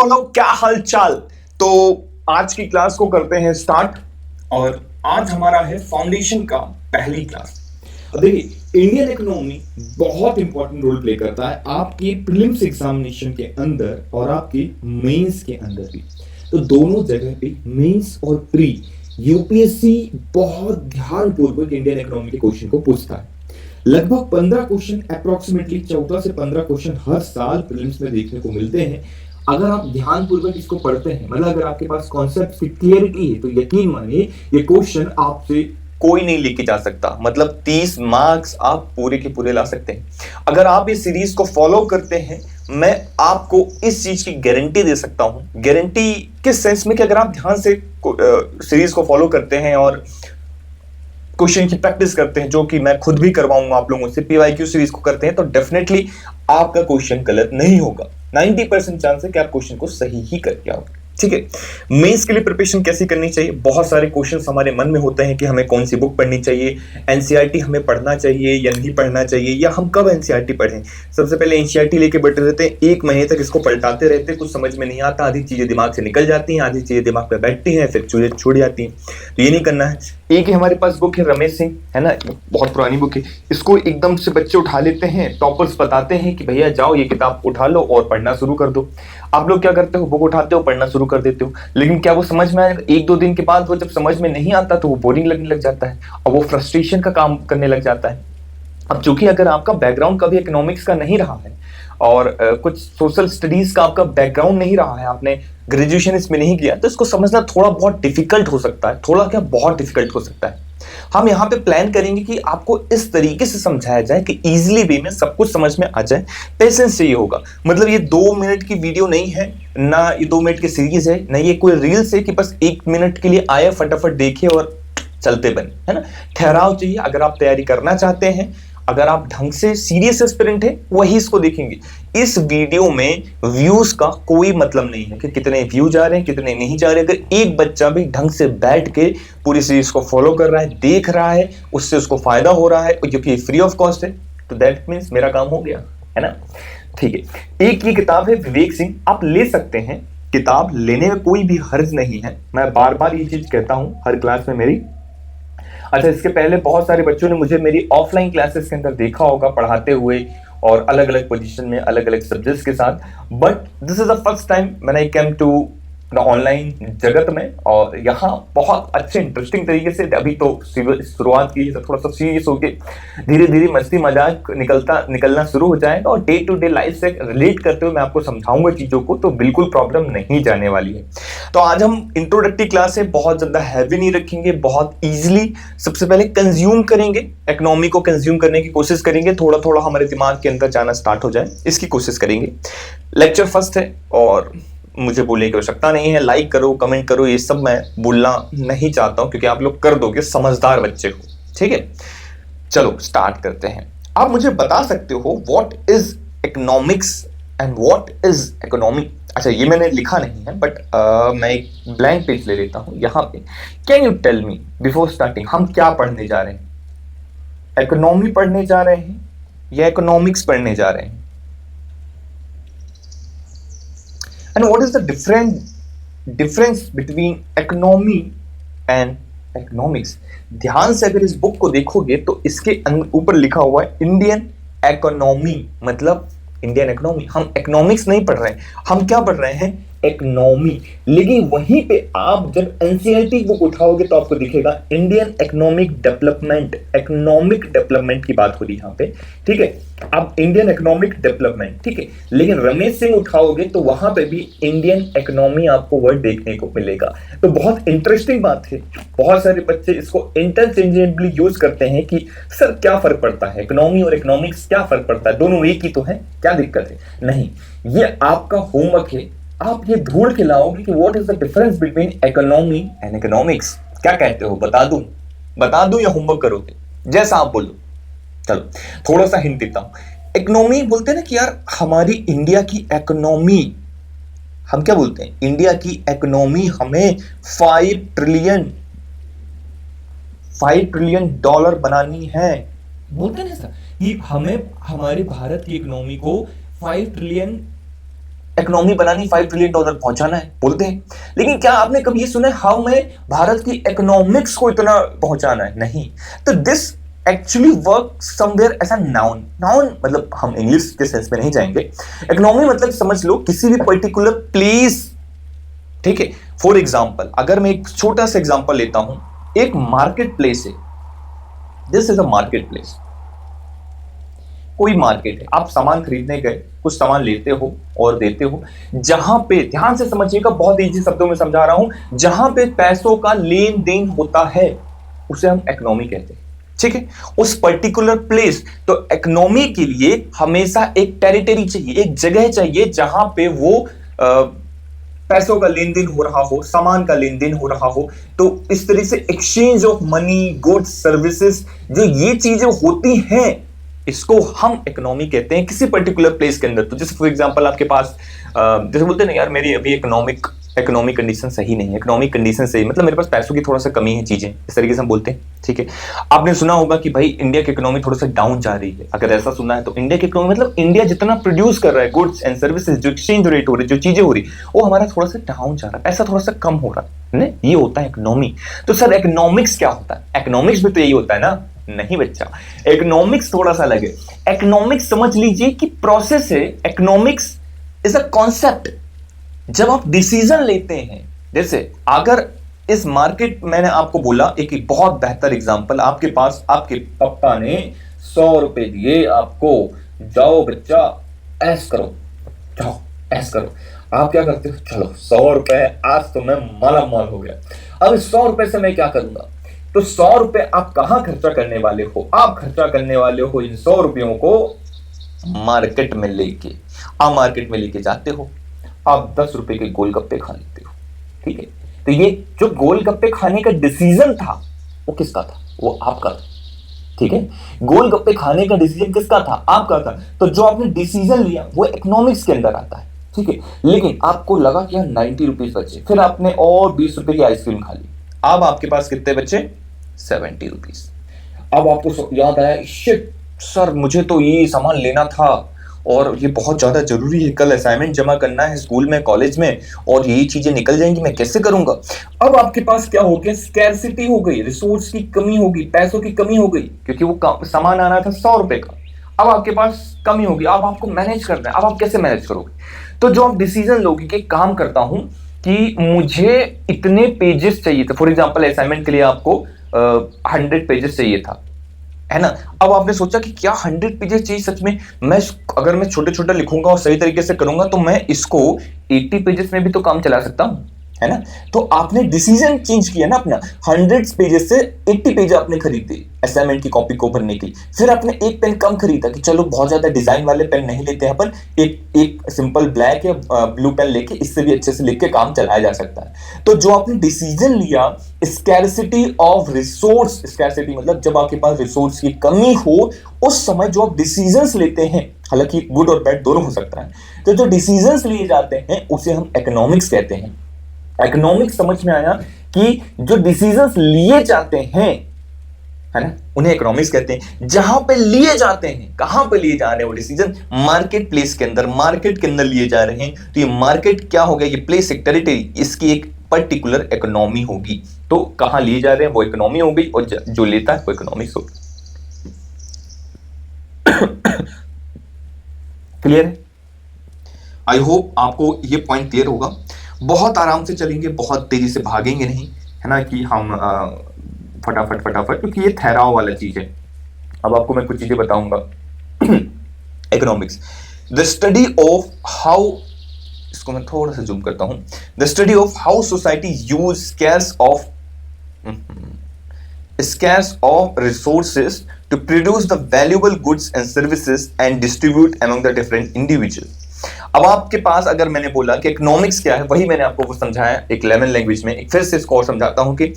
दोस्तों, क्या हाल चाल। तो आज की क्लास को करते हैं स्टार्ट। और आज हमारा है फाउंडेशन का पहली क्लास। देखिए, इंडियन इकोनॉमी बहुत इंपॉर्टेंट रोल प्ले करता है आपके प्रीलिम्स एग्जामिनेशन के अंदर और आपके मेंस के अंदर भी। तो दोनों जगह पे मेंस और प्री यूपीएससी बहुत ध्यानपूर्वक इंडियन इकोनॉमी के क्वेश्चन को पूछता है। लगभग 15 क्वेश्चन, अप्रोक्सीमेटली 14 से 15 क्वेश्चन हर साल प्रीलिम्स में देखने को मिलते हैं। अगर आप ध्यानपूर्वक इसको पढ़ते हैं, मतलब अगर आपके पास कॉन्सेप्ट की क्लियरिटी है, तो यकीन मानिए ये क्वेश्चन आपसे कोई नहीं लेके जा सकता। मतलब 30 मार्क्स आप पूरे के पूरे ला सकते हैं अगर आप इस सीरीज को फॉलो करते हैं। मैं आपको इस चीज की गारंटी दे सकता हूं। गारंटी किस सेंस में कि अगर आप ध्यान से सीरीज को फॉलो करते हैं और क्वेश्चन की प्रैक्टिस करते हैं, जो कि मैं खुद भी करवाऊंगा आप लोगों से, पीवाईक्यू सीरीज को करते हैं, तो डेफिनेटली आपका क्वेश्चन गलत नहीं होगा। 90% चांस है कि आप क्वेश्चन को सही ही करके आओगे। ठीक है, मेंस के लिए प्रिपरेशन कैसी करनी चाहिए। बहुत सारे क्वेश्चंस हमारे मन में होते हैं कि हमें कौन सी बुक पढ़नी चाहिए, एनसीईआरटी हमें पढ़ना चाहिए या नहीं पढ़ना चाहिए, या हम कब एनसीईआरटी पढ़ें। सबसे पहले एनसीईआरटी लेके बैठे रहते हैं, 1 महीने तक इसको पलटाते रहते हैं, कुछ समझ में नहीं आता, आधी चीजें दिमाग से निकल जाती हैं, आधी चीजें दिमाग में बैठती हैं, फिर चीजें छूट जाती हैं। तो ये नहीं करना है। एक ही हमारे पास बुक है रमेश सिंह, है ना, बहुत पुरानी बुक है। इसको एकदम से बच्चे उठा लेते हैं, टॉपर्स बताते हैं कि भैया जाओ ये किताब उठा लो और पढ़ना शुरू कर दो। आप लोग क्या करते हो, बुक उठाते हो, पढ़ना शुरू कर देते हो, लेकिन क्या वो समझ में आएगा? 1-2 दिन के बाद वो जब समझ में नहीं आता तो वो बोरिंग लगने लग जाता है और वो फ्रस्ट्रेशन का काम करने लग जाता है। अब चूंकि अगर आपका बैकग्राउंड कभी इकोनॉमिक्स का नहीं रहा है और कुछ सोशल स्टडीज का आपका बैकग्राउंड नहीं रहा है, आपने ग्रेजुएशन इसमें नहीं किया, तो इसको समझना थोड़ा बहुत डिफिकल्ट हो सकता है। थोड़ा क्या, बहुत डिफिकल्ट हो सकता है। हम यहाँ पे प्लान करेंगे कि आपको इस तरीके से समझाया जाए कि इजीली वे में सब कुछ समझ में आ जाए। पेशेंस चाहिए होगा। मतलब ये 2 मिनट की वीडियो नहीं है ना, ये 2 मिनट की सीरीज है ना, ये कोई रील्स है कि बस 1 मिनट के लिए आए, फटाफट देखे और चलते बने, है ना। ठहराव चाहिए। अगर आप तैयारी करना चाहते हैं, अगर आप ढंग से सीरियस एस्पिरेंट है, वही इसको देखेंगे। इस वीडियो में व्यूज का कोई मतलब नहीं है कि कितने व्यूज आ रहे हैं, कितने नहीं जा रहे। अगर एक बच्चा भी ढंग से बैठ के पूरी सीरीज को फॉलो कर रहा है, देख रहा है, उससे उसको फायदा हो रहा है, क्योंकि फ्री ऑफ कॉस्ट है, तो दैट मीन्स मेरा काम हो गया, है ना। ठीक है, एक ये किताब है विवेक सिंह, आप ले सकते हैं। किताब लेने में कोई भी हर्ज नहीं है। मैं बार बार ये चीज कहता हूं हर क्लास में मेरी। अच्छा, इसके पहले बहुत सारे बच्चों ने मुझे मेरी ऑफलाइन क्लासेस के अंदर देखा होगा पढ़ाते हुए और अलग अलग पोजीशन में, अलग अलग सब्जेक्ट्स के साथ। But this is the first time when I came to online जगत में, और यहाँ बहुत अच्छे इंटरेस्टिंग तरीके से अभी तो शुरुआत की, तो थोड़ा सा सीरियस होके धीरे धीरे मस्ती मजाक निकलना शुरू हो जाएगा, और डे टू डे लाइफ से रिलेट करते हुए मैं आपको समझाऊंगा चीजों को, तो बिल्कुल प्रॉब्लम नहीं जाने वाली है। तो आज हम इंट्रोडक्टरी क्लास है, बहुत ज्यादा हैवी नहीं रखेंगे, बहुत इजीली सबसे पहले कंज्यूम करेंगे, इकोनॉमी को कंज्यूम करने की कोशिश करेंगे, थोड़ा थोड़ा हमारे दिमाग के अंदर जाना स्टार्ट हो जाए, इसकी कोशिश करेंगे। लेक्चर फर्स्ट है और मुझे बोलने की आवश्यकता नहीं है। लाइक करो, कमेंट करो, ये सब मैं बोलना नहीं चाहता हूं, क्योंकि आप लोग कर दोगे, समझदार बच्चे हो। ठीक है, चलो स्टार्ट करते हैं। आप मुझे बता सकते हो what is economics and what is economy. अच्छा, ये मैंने लिखा नहीं है, बट मैं एक ब्लैंक पेज ले लेता हूं यहाँ पे। Can you tell me before starting, हम क्या पढ़ने जा रहे हैं? इकोनॉमी पढ़ने जा रहे हैं या इकोनॉमिक्स पढ़ने जा रहे हैं? And what is the difference between economy and economics? ध्यान से अगर इस बुक को देखोगे तो इसके ऊपर लिखा हुआ है इंडियन इकोनॉमी, मतलब इंडियन इकोनॉमी। हम इकोनॉमिक्स नहीं पढ़ रहे हैं, हम क्या पढ़ रहे हैं? इकोनॉमी। लेकिन वहीं पे आप जब एनसीईआरटी बुक उठाओगे तो आपको दिखेगा Indian economic development, economic development की बात हो रही है यहाँ पे। ठीक है, अब इंडियन इकोनॉमिक डेवलपमेंट, ठीक है। लेकिन रमेश सिंह उठाओगे तो वहां पे भी इंडियन इकोनॉमी आपको वर्ड देखने को मिलेगा। तो बहुत इंटरेस्टिंग बात है। बहुत सारे बच्चे इसको इंटरचेंजेबली यूज करते हैं कि सर क्या फर्क पड़ता है, इकोनॉमी और इकोनॉमिक्स क्या फर्क पड़ता है, दोनों एक ही तो है, क्या दिक्कत है? नहीं, ये आपका होमवर्क है। आप ये ढूंढ के लाओगे कि what is the difference between economy and economics. क्या कहते हो, बता दूं या होमवर्क करोगे? जैसा आप बोलो। चलो थोड़ा सा हिंट देता हूं। इकोनॉमी बोलते हैं ना कि यार हमारी इंडिया की इकोनॉमी, हम क्या बोलते हैं? इंडिया की इकोनॉमी हमें 5 ट्रिलियन डॉलर बनानी है, बोलते हैं ना सर, ये हमें हमारे भारत की इकोनॉमी को 5 ट्रिलियन इकोनॉमी बनानी, $5 ट्रिलियन पहुंचाना है, बोलते हैं। लेकिन क्या आपने कभी ये सुना है हाउ में भारत की इकोनॉमिक्स को इतना पहुंचाना है? नहीं। तो this actually work somewhere as a noun. Noun मतलब हम इंग्लिश के सेंस में नहीं जाएंगे। इकोनॉमी मतलब समझ लो किसी भी पर्टिकुलर प्लेस, ठीक है। फॉर एग्जाम्पल अगर मैं एक छोटा सा एग्जाम्पल लेता हूं, एक मार्केट प्लेस है, this is a market place. कोई मार्केट है, आप सामान खरीदने गए, कुछ सामान लेते हो और देते हो, जहां पे, ध्यान से समझिएगा, बहुत इजी शब्दों में समझा रहा हूं, जहां पे पैसों का लेन देन होता है उसे हम इकोनॉमी कहते हैं, ठीक है। उस पर्टिकुलर प्लेस, तो इकोनॉमी के लिए हमेशा एक टेरिटरी चाहिए, एक जगह चाहिए जहां पे वो पैसों का लेन देन हो रहा हो, सामान का लेन देन हो रहा हो। तो इस तरह से exchange of money, goods, services, जो ये चीजें होती हैं, इसको हम इकोनॉमी कहते हैं किसी पर्टिकुलर प्लेस के अंदर। तो जैसे फॉर एग्जांपल आपके पास जैसे बोलते हैं ना, यार मेरी अभी इकोनॉमिक कंडीशन सही नहीं है, इकोनॉमिक कंडीशन सही मतलब मेरे पास पैसों की थोड़ा सा कमी है, चीजें इस तरीके से हम बोलते हैं, ठीक है। आपने सुना होगा कि भाई इंडिया की इकोनॉमी थोड़ा सा डाउन जा रही है। अगर ऐसा सुना है तो इंडिया की इकोनॉमी मतलब इंडिया जितना प्रोड्यूस कर रहा है गुड्स एंड सर्विसेज, जो एक्सचेंज रेट हो रही है, जो चीजें हो रही, वो हमारा थोड़ा सा डाउन जा रहा है, पैसा थोड़ा सा कम हो रहा है, ये होता है इकोनॉमी। तो सर इकोनॉमिक्स क्या होता है? इकोनॉमिक्स भी तो यही होता है ना? नहीं बच्चा, इकोनॉमिक्स थोड़ा सा अलग है। इकोनॉमिक्स समझ लीजिए कि प्रोसेस है। Economics is a concept. जब आप डिसीजन लेते हैं, जैसे अगर इस मार्केट, मैंने आपको बोला एक बहुत बेहतर एग्जांपल, आपके पास आपके पापा ने 100 रुपए दिए आपको, जाओ बच्चा ऐश करो, जाओ ऐश करो। आप क्या करते हो? चलो 100 रुपए, आज तो मैं माला माल हो गया, अब 100 रुपए से मैं क्या करूंगा? तो 100 रुपए आप कहां खर्चा करने वाले हो? आप खर्चा करने वाले हो इन 100 रुपयों को मार्केट में लेके। आप मार्केट में लेके जाते हो, आप 10 रुपए के गोलगप्पे खा लेते हो, ठीक है। तो ये जो गोलगप्पे खाने का डिसीजन था वो किसका था? वो आपका था, ठीक है। गोलगप्पे खाने का डिसीजन किसका था? आपका था। तो जो आपने डिसीजन लिया वो इकोनॉमिक्स के अंदर आता है, ठीक है। लेकिन आपको लगा कि 90 रुपीज बचे, फिर आपने और 20 रुपए की आइसक्रीम खा ली। अब आपके पास कितने बचे? 70 रुपीज। अब आपको याद आया, शिट सर मुझे तो ये सामान लेना था और ये बहुत ज्यादा जरूरी है, कल असाइनमेंट जमा करना है स्कूल में, कॉलेज में, और यही चीजें निकल जाएंगी, मैं कैसे करूंगा? अब आपके पास क्या हो गया? स्कैर्सिटी हो गई, रिसोर्स की कमी हो गई, पैसों की कमी हो गई, क्योंकि वो सामान आना था 100 रुपए का। अब आपके पास कमी होगी, अब आपको मैनेज करना है। अब आप कैसे मैनेज करोगे? तो जो आप डिसीजन लोगे कि काम करता हूं कि मुझे इतने पेजेस चाहिए थे, फॉर एग्जाम्पल असाइनमेंट के लिए आपको 100 पेजेस चाहिए था, है ना। अब आपने सोचा कि क्या 100 पेजेस चाहिए सच में? अगर मैं छोटे छोटे लिखूंगा और सही तरीके से करूंगा तो मैं इसको 80 पेजेस में भी तो काम चला सकता हूं, है ना। तो आपने डिसीजन चेंज किया ना अपना, 100 पेजेस से 80 पेज आपने खरीदे असाइनमेंट की कॉपी को भरने की। फिर आपने एक पेन कम खरीदा कि चलो बहुत ज्यादा डिजाइन वाले पेन नहीं लेते हैं अपन, एक सिंपल ब्लैक या ब्लू पेन लेके इससे भी अच्छे से लिख के काम चलाया जा सकता है। तो जो आपने डिसीजन लिया, स्कैर्सिटी ऑफ रिसोर्स, स्कैर्सिटी मतलब जब आपके पास रिसोर्स की कमी हो, उस समय जो आप डिसीजंस लेते हैं, हालांकि गुड और बैड दोनों हो सकता है, तो जो डिसीजंस लिए जाते हैं उसे हम इकोनॉमिक्स कहते हैं। इकोनॉमिक्स समझ में आया कि जो डिसीजंस लिए जाते हैं, है ना, उन्हें इकोनॉमिक्स कहते हैं। जहां पे लिए जाते हैं, कहां पे लिए जा रहे हैं वो डिसीजन? मार्केट प्लेस के अंदर, मार्केट के अंदर लिए जा रहे हैं। तो ये मार्केट क्या हो गया? ये प्लेस, एक टेरिटरी, इसकी एक पर्टिकुलर इकोनॉमी होगी। तो कहां लिए जा रहे हैं वो इकोनॉमी हो गई, और जो लेता है वो इकोनॉमिक्स होगी। क्लियर है? आई होप आपको ये पॉइंट क्लियर होगा। बहुत आराम से चलेंगे, बहुत तेजी से भागेंगे नहीं, है ना, कि हम फटाफट, क्योंकि ये ठहराव वाला चीज है। अब आपको मैं कुछ चीजें बताऊंगा। Economics, the study of how, इसको मैं थोड़ा सा जूम करता हूं, the study of how society use scarce of resources to produce the valuable goods and services and distribute among the different individuals. अब आपके पास, अगर मैंने बोला कि इकोनॉमिक्स क्या है, वही मैंने आपको वो समझाया एक लेमन लैंग्वेज में। एक फिर से इसको और समझाता हूं कि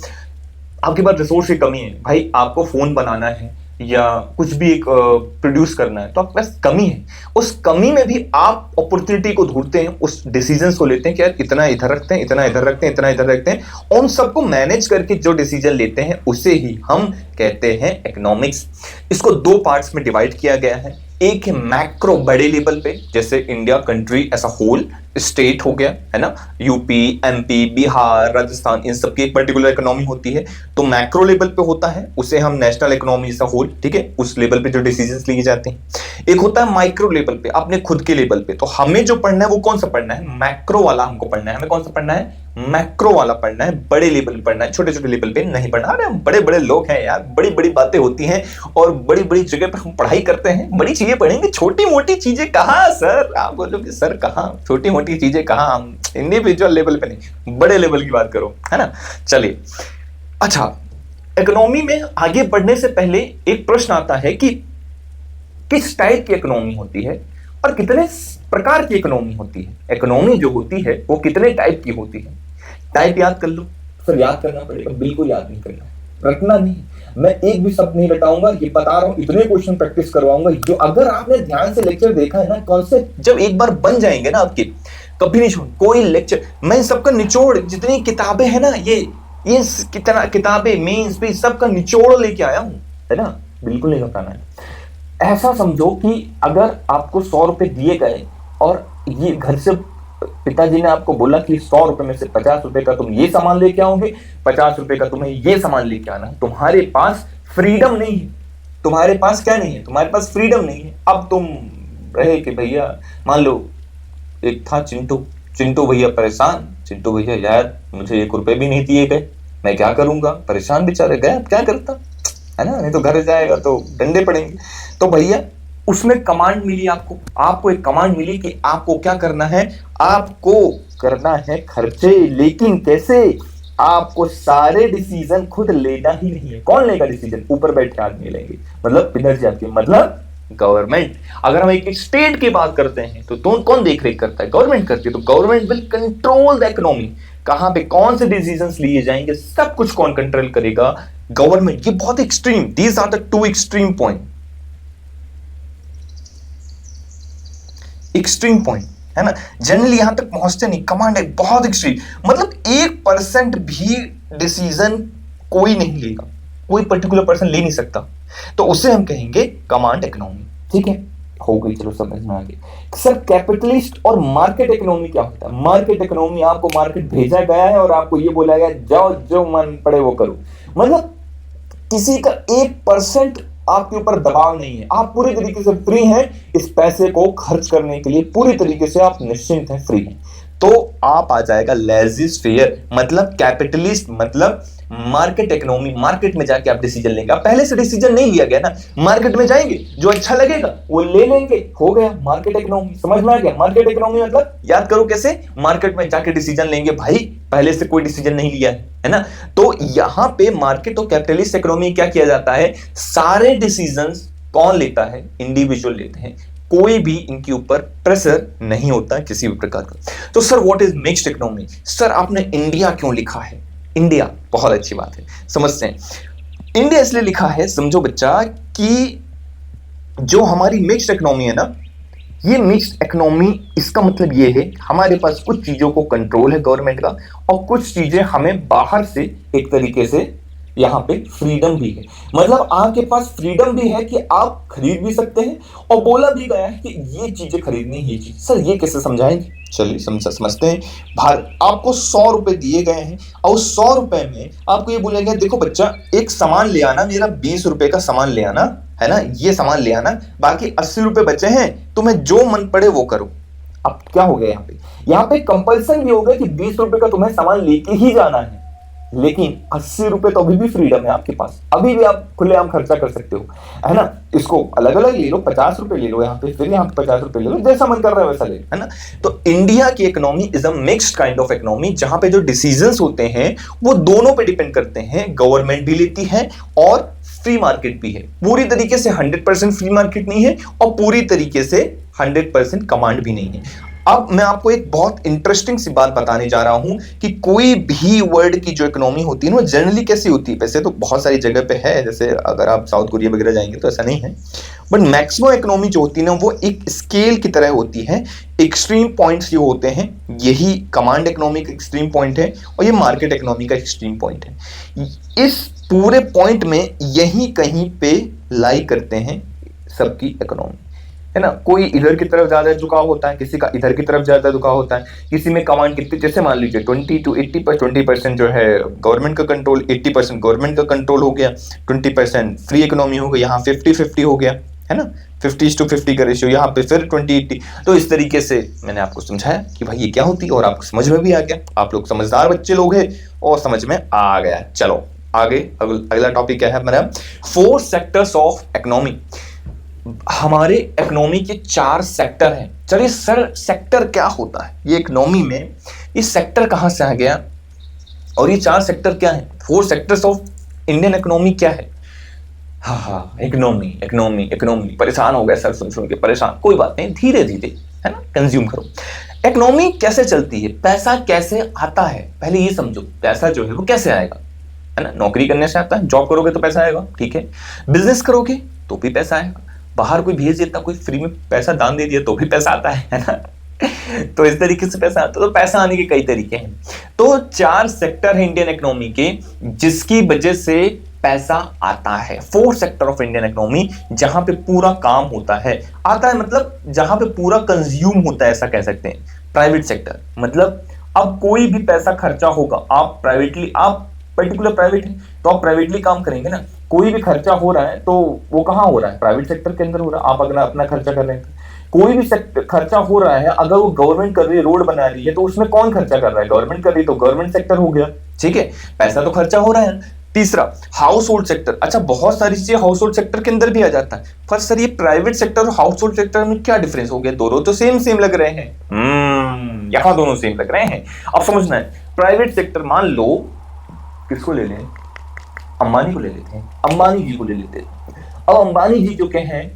आपके पास रिसोर्स की कमी है भाई, आपको फोन बनाना है या कुछ भी एक प्रोड्यूस करना है, तो आपके पास कमी है। उस कमी में भी आप अपॉर्चुनिटी को ढूंढते हैं, उस डिसीजंस को लेते हैं कि यार इतना इधर रखते हैं, इतना इधर रखते हैं, इतना इधर रखते हैं। उन सबको मैनेज करके जो डिसीजन लेते हैं उसे ही हम कहते हैं इकोनॉमिक्स। इसको दो पार्ट्स में डिवाइड किया गया है। एक है मैक्रो, बड़े लेवल पे, जैसे India country as a whole, state हो गया है ना, यूपी, एमपी, बिहार, राजस्थान, इन सब की एक पर्टिकुलर इकोनॉमी होती है। तो मैक्रो लेवल पे होता है, उसे हम नेशनल इकोनॉमी जैसा होल, ठीक है, उस लेवल पे जो डिसीजंस लिए जाते हैं। एक होता है माइक्रो लेवल पे, अपने खुद के लेवल पे। तो हमें जो पढ़ना है वो कौन सा पढ़ना है, मैक्रो वाला हमको पढ़ना है। हमें कौन सा पढ़ना है, मैक्रो वाला पढ़ना है, बड़े लेवल पे पढ़ना है, छोटे छोटे लेवल पे नहीं पढ़ना। अरे हम बड़े बड़े लोग हैं यार, बड़ी बड़ी बातें होती हैं और बड़ी बड़ी जगह पर हम पढ़ाई करते हैं, बड़ी चीजें पढ़ेंगे, छोटी मोटी चीजें कहाँ सर। आप बोलोगे सर कहाँ छोटी मोटी चीजें कहाँ, हम इंडिविजुअल लेवल पे नहीं, बड़े लेवल की बात करो, है ना। चलिए, अच्छा, इकोनॉमी में आगे बढ़ने से पहले एक प्रश्न आता है कि किस टाइप की इकोनॉमी होती है और कितने प्रकार की इकोनॉमी होती है। इकोनॉमी जो होती है वो कितने टाइप की होती है। टाइप याद कर लो सर, याद करना पड़ेगा, बिल्कुल याद नहीं करना, रटना नहीं। मैं एक भी शब्द नहीं रटाऊंगा, ये बता रहा हूं, इतने क्वेश्चन प्रैक्टिस करवाऊंगा जो अगर आपने ध्यान से लेक्चर देखा है ना, कॉन्सेप्ट जब एक बार बन जाएंगे ना आपके, कभी नहीं छोड़ कोई लेक्चर। मैं इन सबका निचोड़, जितनी किताबें हैं ना, ये कितना किताबें मेंस पे सबका निचोड़ लेके आया हूं, है ना, बिल्कुल नहीं बताना है। ऐसा समझो कि अगर आपको 100 रुपए दिए गए और ये घर से पिताजी ने आपको बोला कि 100 रुपए में से 50 रुपए का तुम ये सामान लेके आओगे, 50 रुपए का तुम्हें ये सामान लेके आना है। तुम्हारे पास फ्रीडम नहीं है, तुम्हारे पास क्या नहीं है, तुम्हारे पास फ्रीडम नहीं है। अब तुम रहे कि भैया, मान लो एक था चिंटू, चिंटू भैया परेशान, चिंटू भैया यार मुझे 1 रुपए भी नहीं दिए गए, मैं क्या करूंगा, परेशान बेचारे, गए अब क्या करता, है ना, नहीं तो घर जाएगा तो डंडे पड़ेंगे। तो भैया उसमें कमांड मिली आपको एक कमांड मिली कि आपको क्या करना है, आपको करना है खर्चे, लेकिन कैसे, आपको सारे डिसीजन खुद लेना ही नहीं है। कौन लेगा डिसीजन, ऊपर बैठ के आदमी लेंगे, मतलब पिताजी आपके, मतलब गवर्नमेंट। अगर हम एक स्टेट की बात करते हैं तो कौन देख रेख करता है, गवर्नमेंट करती है। तो government will control the economy, कहां पे कौन से डिसीजंस लिए जाएंगे, सब कुछ कौन कंट्रोल करेगा, गवर्नमेंट। ये बहुत extreme, these are the 2 extreme point, extreme point, है ना। जनरली यहां तक पहुंचते नहीं, कमांड है बहुत एक्सट्रीम, मतलब 1% भी डिसीजन कोई नहीं लेगा, कोई पर्टिकुलर पर्सन ले नहीं सकता, तो उसे हम कहेंगे कमांड इकोनॉमी, ठीक है, हो गई, चलो समझ में आ गई। सर कैपिटलिस्ट और मार्केट इकोनॉमी क्या होता है। मार्केट इकोनॉमी, आपको मार्केट भेजा गया है और आपको ये बोला गया जाओ जो मन पड़े वो करो, मतलब किसी का 1% आपके ऊपर दबाव नहीं है, आप पूरी तरीके से फ्री हैं इस पैसे को खर्च करने के लिए, पूरी तरीके से आप निश्चिंत हैं, फ्री हैं। तो आप आ जाएगा लेजिस फेयर, मतलब कैपिटलिस्ट, मतलब मार्केट इकोनॉमी। मार्केट में जाके आप डिसीजन लेंगे, पहले से डिसीजन नहीं लिया गया ना, मार्केट में जाएंगे, जो अच्छा लगेगा वो ले लेंगे, हो गया मार्केट इकोनॉमी। समझ में आ गया, मार्केट इकोनॉमी मतलब याद करो कैसे, मार्केट में जाके डिसीजन लेंगे, भाई पहले से कोई डिसीजन नहीं लिया है ना। तो यहां पे मार्केट और कैपिटलिस्ट इकोनॉमी क्या किया जाता है, सारे डिसीजंस कौन लेता है, इंडिविजुअल लेते हैं, कोई भी इनके ऊपर प्रेशर नहीं होता किसी भी प्रकार का। तो sir what is mixed economy, sir आपने इंडिया क्यों लिखा है, इंडिया, बहुत अच्छी बात है, समझते हैं। इंडिया इसलिए लिखा है, समझो बच्चा, कि जो हमारी मिक्स्ड इकोनॉमी है ना, ये मिक्स्ड इकोनॉमी, इसका मतलब ये है हमारे पास कुछ चीजों को कंट्रोल है गवर्नमेंट का, और कुछ चीजें हमें बाहर से एक तरीके से यहाँ पे फ्रीडम भी है, मतलब आपके पास फ्रीडम भी है कि आप खरीद भी सकते हैं, और बोला भी गया है कि ये चीजें खरीदनी, ये चीज। सर ये कैसे समझाएंगे, चलिए समझते हैं। आपको 100 रुपए दिए गए हैं और 100 रुपए में आपको ये बोला गया, देखो बच्चा एक सामान ले आना, मेरा 20 रुपए का सामान ले आना, है ना, ये सामान ले आना, बाकी 80 रुपए बचे हैं, तुम्हें जो मन पड़े वो करो। अब क्या हो गया यहाँ पे कंपल्सन भी हो गया कि 20 रुपए का तुम्हें सामान लेके ही जाना है, लेकिन 80 रुपए तो अभी भी फ्रीडम है आपके पास, अभी भी आप खुलेआम खर्चा कर सकते हो, है ना। इसको अलग अलग ले लो, 50 रुपए ले लो यहाँ पे, फिर यहाँ पे 50 रुपए ले लो, जैसा मन कर रहा है वैसा ले, है ना। तो इंडिया की economy is a mixed kind of economy, जहां पे जो डिसीजंस होते हैं वो दोनों पे डिपेंड करते हैं, गवर्नमेंट भी लेती है और फ्री मार्केट भी है। पूरी तरीके से 100% फ्री मार्केट नहीं है और पूरी तरीके से 100% कमांड भी नहीं है। अब मैं आपको एक बहुत इंटरेस्टिंग सी बात बताने जा रहा हूं कि कोई भी वर्ल्ड की जो इकोनॉमी होती है ना, जनरली कैसी होती है, वैसे तो बहुत सारी जगह पे है, जैसे अगर आप साउथ कोरिया वगैरह जाएंगे तो ऐसा नहीं है, बट मैक्सिमम इकोनॉमी जो होती है ना, वो एक स्केल की तरह होती है। एक्सट्रीम पॉइंट्स जो होते हैं, यही कमांड इकोनॉमी का एक्सट्रीम पॉइंट है और ये मार्केट इकोनॉमी का एक्सट्रीम पॉइंट है। इस पूरे पॉइंट में यही कहीं पे लाई करते हैं सबकी इकोनॉमी। है ना। कोई इधर की तरफ ज्यादा झुकाव होता है, किसी का इधर की तरफ ज्यादा झुकाव होता है, किसी में कमांड कितनी, जैसे मान लीजिए 20 to 80% 20% जो है गवर्नमेंट का कंट्रोल, 80% गवर्नमेंट का कंट्रोल हो गया, 20% फ्री इकोनॉमी हो गई, यहाँ 50-50 हो गया, है ना, 50:50 का रेशियो, यहाँ पे फिर 20-80। तो इस तरीके से मैंने आपको समझाया कि भाई ये क्या होती है, और आपको समझ में भी आ गया, आप लोग समझदार बच्चे लोग हैं और समझ में आ गया। चलो आगे, अगला टॉपिक क्या है मेरा, 4 सेक्टर्स ऑफ इकोनॉमी। हमारे इकोनॉमी के 4 सेक्टर हैं। चलिए सर सेक्टर क्या होता है, ये इकोनॉमी में ये सेक्टर कहां से आ गया, और ये 4 सेक्टर क्या है, 4 सेक्टर्स ऑफ इंडियन इकोनॉमी क्या है। हाँ, इकोनॉमी इकोनॉमी इकोनॉमी, परेशान हो गए सर सुन सुन के, परेशान, कोई बात नहीं, धीरे धीरे, है ना, कंज्यूम करो। इकोनॉमी कैसे चलती है, पैसा कैसे आता है, पहले ये समझो, पैसा जो है वो कैसे आएगा, है ना, नौकरी करने से आता है, जॉब करोगे तो पैसा आएगा, ठीक है, बिजनेस करोगे तो भी पैसा आएगा, बाहर कोई भेज देता, कोई फ्री में पैसा दान दे दिया तो भी पैसा आता है ना। तो इस तरीके से पैसा आता है। तो पैसा आने के कई तरीके हैं। तो 4 सेक्टर है इंडियन इकोनॉमी के जिसकी वजह से पैसा आता है। 4 सेक्टर ऑफ इंडियन इकोनॉमी जहां पे पूरा काम होता है, आता है मतलब जहां पे पूरा कंज्यूम होता है, ऐसा कह सकते हैं। प्राइवेट सेक्टर मतलब अब कोई भी पैसा खर्चा होगा, आप प्राइवेटली, आप पर्टिकुलर प्राइवेट है तो आप प्राइवेटली काम करेंगे ना, कोई भी खर्चा हो रहा है तो वो कहाँ हो रहा है, प्राइवेट सेक्टर के अंदर हो रहा है। आप अगर अपना खर्चा कर रहे हैं, कोई भी खर्चा हो रहा है, अगर वो गवर्नमेंट कर रही है, रोड बना रही है, तो उसमें कौन खर्चा कर रहा है, गवर्नमेंट कर रही है, तो गवर्नमेंट सेक्टर हो गया, ठीक है, पैसा तो खर्चा हो रहा है। तीसरा हाउस होल्ड सेक्टर, अच्छा बहुत सारी चीजें हाउस होल्ड सेक्टर के अंदर भी आ जाता है। फर्स्ट सर ये प्राइवेट सेक्टर और हाउस होल्ड सेक्टर में क्या डिफरेंस हो गया, दोनों तो सेम सेम लग रहे हैं। यहाँ दोनों सेम लग रहे हैं। अब समझना है, प्राइवेट सेक्टर मान लो किसको ले लें, अंबानी को ले लेते हैं, अंबानी जी को ले लेते हैं। अब अंबानी जी जो के हैं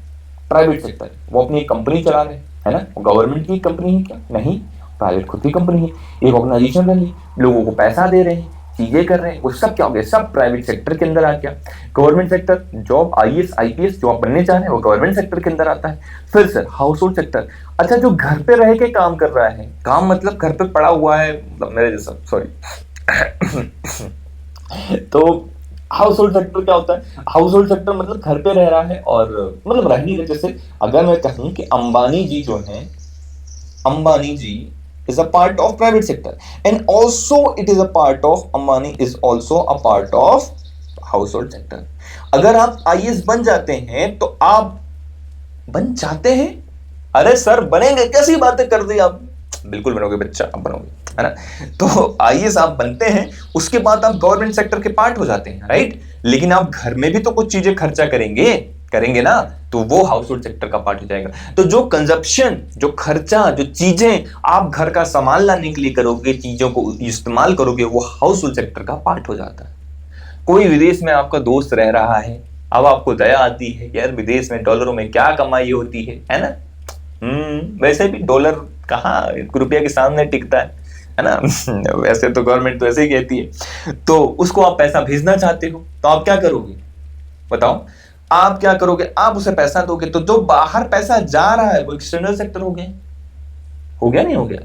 प्राइवेट सेक्टर, वो अपनी एक कंपनी चला रहे हैं, है ना, वो गवर्नमेंट की कंपनी है क्या, नहीं, प्राइवेट खुद की कंपनी है, एक ऑर्गेनाइजेशन रही, लोगों को पैसा दे रहे हैं, चीजें कर रहे हैं, वो सब क्या हो गया, सब प्राइवेट सेक्टर के अंदर आ गया। Government sector, job IAS IPS जो आप बनने चाह रहे हैं वो गवर्नमेंट सेक्टर के अंदर आता है। फिर सर हाउस होल्ड सेक्टर, अच्छा जो घर पे रह के काम कर रहा है, काम मतलब घर पे पड़ा हुआ है, मतलब मेरे जैसा, सॉरी तो हाउस होल्ड सेक्टर क्या होता है, हाउस होल्ड सेक्टर मतलब घर पे रह रहा है, और मतलब रह नहीं रहे, जैसे अगर मैं कहूं कि अंबानी जी जो है, अंबानी जी is a part of private sector and also it is a part of, Ambani is also a part of household sector। अगर आप आईएएस बन जाते हैं तो आप बन जाते हैं, अरे सर बनेंगे, कैसी बातें कर दी आप, बिल्कुल बनोगे बच्चा, आप बनोगे, है ना। तो आईएएस आप बनते हैं, उसके बाद आप गवर्नमेंट सेक्टर के पार्ट हो जाते हैं, राइट। लेकिन आप घर में भी तो कुछ चीजें खर्चा करेंगे ना, तो वो हाउस होल्ड सेक्टर का पार्ट हो जाएगा। तो जो कंजप्शन, जो खर्चा, जो चीजें आप घर का सामान लाने के लिए करोगे, चीजों को इस्तेमाल करोगे, वो हाउस होल्ड सेक्टर का पार्ट हो जाता है। कोई विदेश में आपका दोस्त रह रहा है, अब आपको दया आती है यार विदेश में डॉलरों में क्या कमाई होती है ना। वैसे भी डॉलर कहाँ रुपया के सामने टिकता है ना। वैसे तो गवर्नमेंट तो ऐसे ही कहती है। तो उसको आप पैसा भेजना चाहते हो तो आप क्या करोगे, बताओ, आप क्या करोगे, आप उसे पैसा दोगे। तो जो बाहर पैसा जा रहा है वो एक्सटर्नल सेक्टर हो गया, हो गया नहीं हो गया,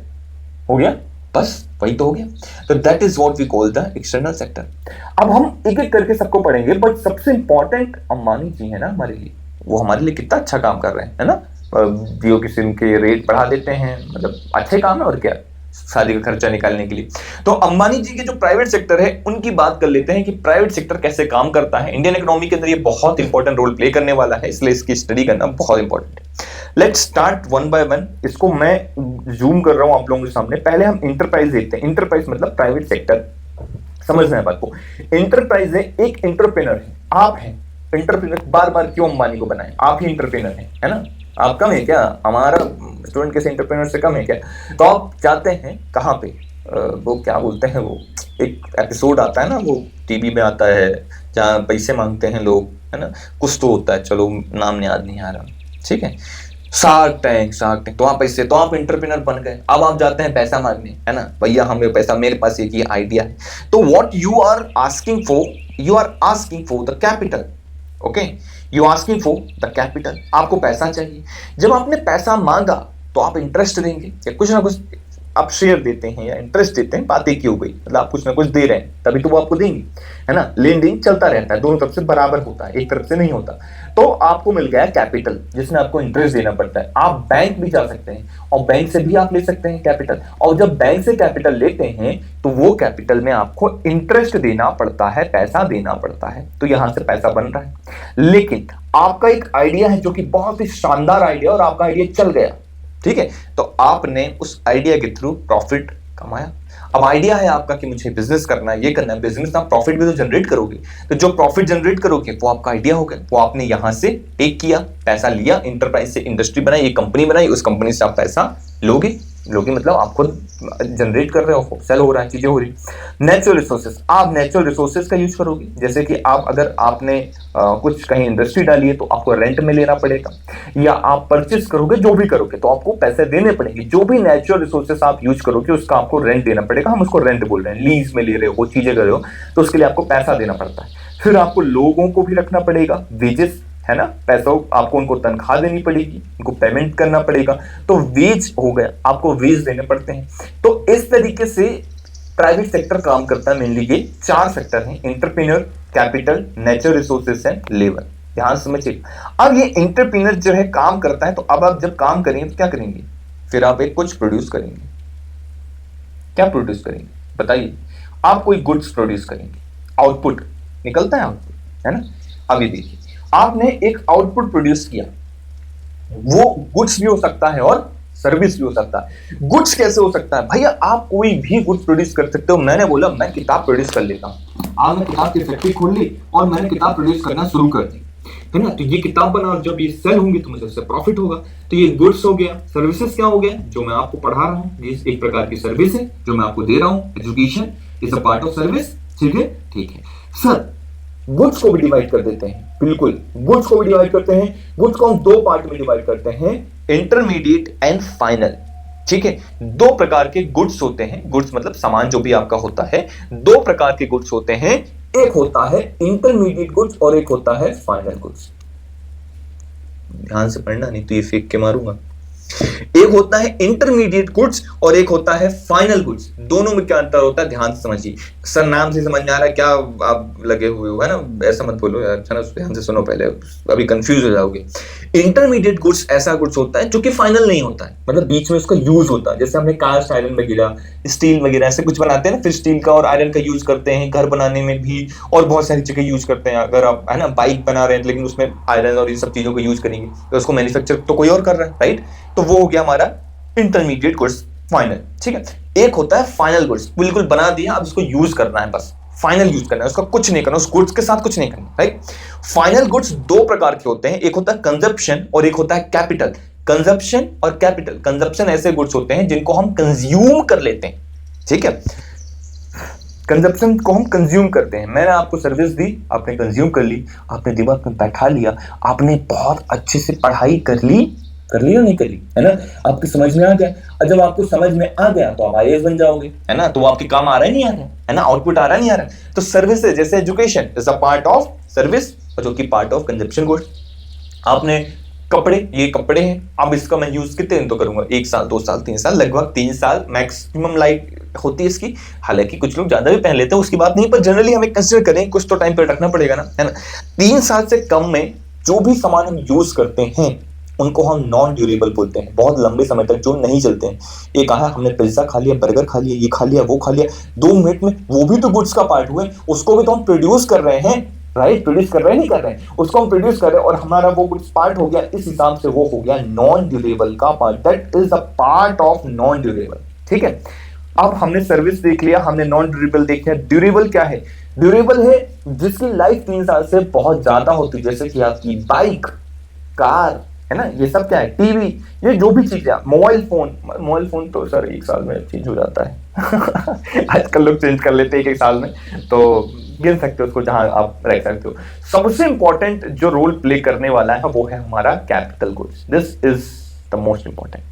हो गया, बस वही तो हो गया। तो that is what we call the external sector. अब हम एक एक करके सबको पढ़ेंगे, बट सबसे इंपॉर्टेंट अंबानी जी है ना हमारे लिए, वो हमारे लिए कितना अच्छा काम कर रहे हैं, है ना। जियो की सिम के रेट बढ़ा देते हैं, मतलब अच्छे काम है, और क्या, शादी का खर्चा निकालने के लिए। तो अंबानी जी के जो प्राइवेट सेक्टर है उनकी बात कर लेते हैं कि प्राइवेट सेक्टर कैसे काम करता है इंडियन इकोनॉमी के अंदर। ये बहुत इंपॉर्टेंट रोल प्ले करने वाला है, इसलिए इसकी स्टडी करना बहुत इंपॉर्टेंट है। Let's start one by one. इसको मैं जूम कर रहा हूं आप लोगों के सामने। पहले हम इंटरप्राइज देखते हैं। इंटरप्राइज मतलब प्राइवेट सेक्टर, समझना है बात को। इंटरप्राइज है, एक एंटरप्रेन्योर है, आप हैं एंटरप्रेन्योर। बार बार क्यों अंबानी को बनाए, आप ही एंटरप्रेन्योर है ना। आप कम है क्या, हमारा स्टूडेंट कैसे एंटरप्रेन्योर से कम है क्या। तो आप जाते हैं कहाँ पे, वो क्या बोलते हैं, वो एक एपिसोड आता है ना, वो टीवी में आता है जहाँ पैसे मांगते हैं लोग, है ना, कुछ तो होता है, चलो नाम याद नहीं आ रहा, ठीक है, शार्क टैंक। तो आप ऐसे, तो आप एंटरप्रेन्योर बन गए। अब आप जाते हैं पैसा मांगने, है ना, भैया हमें पैसा, मेरे पास एक ये आइडिया है। तो what you are asking for the capital, okay, you asking for the capital. आपको पैसा चाहिए। जब आपने पैसा मांगा तो आप इंटरेस्ट देंगे या कुछ ना कुछ आप शेयर देते हैं या इंटरेस्ट देते हैं, बात एक ही हो गई, मतलब आप कुछ ना कुछ दे रहे हैं तभी तो वो आपको देंगे, है ना। लेन देन चलता रहता है, दोनों तरफ से बराबर होता है, एक तरफ से नहीं होता। तो आपको मिल गया कैपिटल जिसमें आपको इंटरेस्ट देना पड़ता है। आप बैंक भी जा सकते हैं और बैंक से भी आप ले सकते हैं कैपिटल, और जब बैंक से कैपिटल लेते हैं तो वो कैपिटल में आपको इंटरेस्ट देना पड़ता है, पैसा देना पड़ता है, तो यहां से पैसा बन रहा है। लेकिन आपका एक आइडिया है जो कि बहुत ही शानदार आइडिया, और आपका आइडिया चल गया, ठीक है, तो आपने उस आइडिया के थ्रू प्रॉफिट कमाया। अब आइडिया है आपका कि मुझे बिजनेस करना है, ये करना है, बिजनेस आप प्रॉफिट भी तो जनरेट करोगे, तो जो प्रॉफिट जनरेट करोगे वो आपका आइडिया होगा, वो आपने यहां से टेक किया, पैसा लिया, इंटरप्राइज से इंडस्ट्री बनाई, एक कंपनी बनाई, उस कंपनी से आप पैसा लोगे मतलब आप खुद जनरेट कर रहे हो, सेल हो रहा है, चीजें हो रही। नेचुरल रिसोर्सेज, आप नेचुरल रिसोर्सेज का यूज करोगे, जैसे कि आप अगर आपने कुछ कहीं इंडस्ट्री डाली है तो आपको रेंट में लेना पड़ेगा, या आप परचेस करोगे, जो भी करोगे तो आपको पैसे देने पड़ेंगे। जो भी नेचुरल रिसोर्सेज आप यूज करोगे उसका आपको रेंट देना पड़ेगा, हम उसको रेंट बोल रहे हैं, लीज में ले रहे हो, चीजें कर रहे हो, तो उसके लिए आपको पैसा देना पड़ता है। फिर आपको लोगों को भी रखना पड़ेगा, वेजेस, है ना, पैसा आपको उनको तनख्वाह देनी पड़ेगी, उनको पेमेंट करना पड़ेगा, तो वेज हो गया, आपको वेज देने पड़ते हैं। तो इस तरीके से प्राइवेट सेक्टर काम करता है। मेनली ये 4 सेक्टर हैं, entrepreneur, capital, natural resources and labour. ध्यान से समझिए। अब ये एंटरप्रेन्योर जो है काम करता है, तो अब आप जब काम करेंगे तो क्या करेंगे, फिर आप एक कुछ प्रोड्यूस करेंगे। क्या प्रोड्यूस करेंगे बताइए? आप कोई गुड्स प्रोड्यूस करेंगे, आउटपुट निकलता है, आउटपुट, है ना। अभी देखिए, आपने एक आउटपुट प्रोड्यूस किया, वो गुड्स भी हो सकता है और सर्विस भी हो सकता है। गुड्स कैसे हो सकता है भैया? आप कोई भी गुड्स प्रोड्यूस कर सकते हो। मैंने बोला मैं किताब प्रोड्यूस कर लेता हूं, आपने किताब की फैक्ट्री खोल ली और मैंने किताब प्रोड्यूस करना शुरू कर दी, है ना। तो ये किताब बना, जब ये सेल होंगी तो मुझे उससे प्रॉफिट होगा। तो ये गुड्स हो गया। सर्विसेज क्या हो गया? जो मैं आपको पढ़ा रहा हूँ, ये एक प्रकार की सर्विस है जो मैं आपको दे रहा हूँ। Education is a part of service, ठीक है, ठीक है सर। गुड्स को भी डिवाइड कर देते हैं, बिल्कुल, गुड्स को भी डिवाइड करते हैं। गुड्स को हम 2 पार्ट में डिवाइड करते हैं, इंटरमीडिएट एंड फाइनल, ठीक है। 2 प्रकार के गुड्स होते हैं। गुड्स मतलब सामान जो भी आपका होता है, 2 प्रकार के गुड्स होते हैं। एक होता है इंटरमीडिएट गुड्स और एक होता है फाइनल गुड्स। ध्यान से पढ़ना, नहीं तो ये फेंक के मारूंगा। एक होता है इंटरमीडिएट गुड्स और एक होता है फाइनल गुड्स। दोनों में क्या अंतर होता है ध्यान से समझिए। सर नाम से समझ में आ रहा है क्या? आप लगे हुए हो, है ना, ऐसा मत बोलो यार, ध्यान से सुनो पहले, अभी कंफ्यूज हो जाओगे। इंटरमीडिएट गुड्स ऐसा गुड्स होता है जो कि फाइनल नहीं होता है, मतलब बीच में उसका यूज होता है। जैसे हमने कास्ट आयरन वगैरह, स्टील वगैरह ऐसे कुछ बनाते हैं ना, फिर स्टील का और आयरन का यूज करते हैं घर बनाने में भी, और बहुत सारी जगह यूज करते हैं। अगर आप, है ना, बाइक बना रहे हैं लेकिन उसमें आयरन और इन सब चीजों को यूज करेंगे तो उसको मैन्युफैक्चर तो कोई और कर रहा है, राइट। तो वो हो गया हमारा इंटरमीडिएट गुड्स, फाइनल, ठीक है। एक होता है फाइनल गुड्स, बिल्कुल बना दिया, अब इसको यूज करना है, बस फाइनल यूज करना है, उसका कुछ नहीं करना, उस गुड्स के साथ कुछ नहीं करना, राइट। फाइनल गुड्स 2 प्रकार के होते हैं, एक होता है कंजप्शन और एक होता है कैपिटल। कंजप्शन और कैपिटल। कंजप्शन ऐसे गुड्स होते हैं जिनको हम कंज्यूम कर लेते हैं, ठीक है। कंजप्शन को हम कंज्यूम करते हैं। मैंने आपको सर्विस दी, आपने कंज्यूम कर ली, आपने दिमाग में बैठा लिया, आपने बहुत अच्छे से पढ़ाई कर ली या नहीं कर ली, है ना, आपकी समझ में आ गया। और जब आपको समझ में आ गया तो आप आईएएस बन जाओगे, है ना। तो वो आपके काम आ रहा है नहीं आ रहा है ना, आउटपुट आ रहा नहीं आ रहा है। तो सर्विसेज जैसे education is a part of service, और जो कि पार्ट ऑफ कंजप्शन गुड्स। आपने कपड़े, ये कपड़े हैं, अब इसका मैं यूज कितने दिन तो करूंगा, 1 साल 2 साल 3 साल, लगभग 3 साल मैक्सिमम लाइफ होती है इसकी। हालांकि कुछ लोग ज्यादा भी पहन लेते हैं, उसकी बात नहीं, पर जनरली हमें कंसिडर करें, कुछ तो टाइम पर रखना पड़ेगा ना, है ना। 3 साल से कम में जो भी सामान हम यूज करते हैं उनको हम नॉन ड्यूरेबल बोलते हैं। बहुत लंबे समय तक जो नहीं चलते हैं। ये कहा हमने पिज्जा खा लिया, बर्गर खा लिया, ये खा लिया, वो खा लिया, 2 मिनट में, वो भी तो गुड्स का पार्ट हुए, उसको भी तो हम प्रोड्यूस कर रहे हैं, राइट। प्रोड्यूस कर रहे हैं, नहीं कर रहे हैं, उसको हम प्रोड्यूस कर रहे हैं और हमारा वो गुड्स पार्ट हो गया, इस हिसाब से वो हो गया नॉन ड्यूरेबल का part. That is a part of non durable, ठीक है। अब हमने सर्विस देख लिया, हमने नॉन ड्यूरेबल देख लिया। ड्यूरेबल क्या है? ड्यूरेबल है जिसकी लाइफ 3 साल से बहुत ज्यादा होती है, जैसे कि आपकी बाइक, कार, है ना, ये सब क्या है, टीवी, ये जो भी चीज है, मोबाइल फोन तो सर 1 साल में चेंज हो जाता है आजकल लोग चेंज कर लेते हैं 1 साल में, तो गिन सकते हो उसको जहां आप रह सकते हो। सबसे इंपॉर्टेंट जो रोल प्ले करने वाला है वो है हमारा capital goods. This is the most important.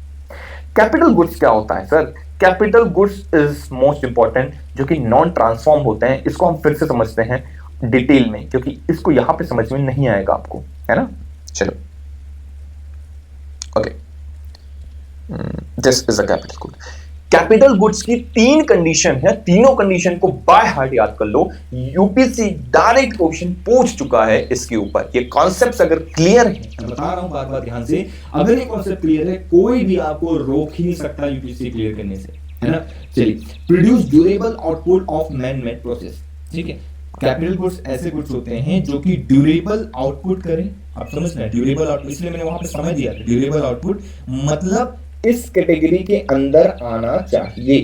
Capital goods क्या होता है sir? Capital goods is most important, जो कि नॉन ट्रांसफॉर्म होते हैं। इसको हम फिर से समझते हैं डिटेल में, क्योंकि इसको यहां पे समझ में नहीं आएगा आपको, है ना। चलो, okay, this is a capital good. Capital goods की 3 कंडीशन है, तीनों कंडीशन को बाय हार्ट याद कर लो। यूपीएससी डायरेक्ट क्वेश्चन पूछ चुका है इसके ऊपर। ये कॉन्सेप्ट्स अगर क्लियर है, मैं बता रहा हूं बार बार ध्यान से, अगर ये कॉन्सेप्ट क्लियर है कोई भी आपको रोक ही नहीं सकता यूपीएससी क्लियर करने से, है ना। चलिए, produce durable output of man made process. ठीक है, कैपिटल गुड्स ऐसे गुड्स होते हैं जो कि ड्यूरेबल आउटपुट करें। आप समझ रहे हैं, ड्यूरेबल आउटपुट, इसलिए मैंने वहां पे समझ दिया ड्यूरेबल आउटपुट मतलब इस कैटेगरी के अंदर आना चाहिए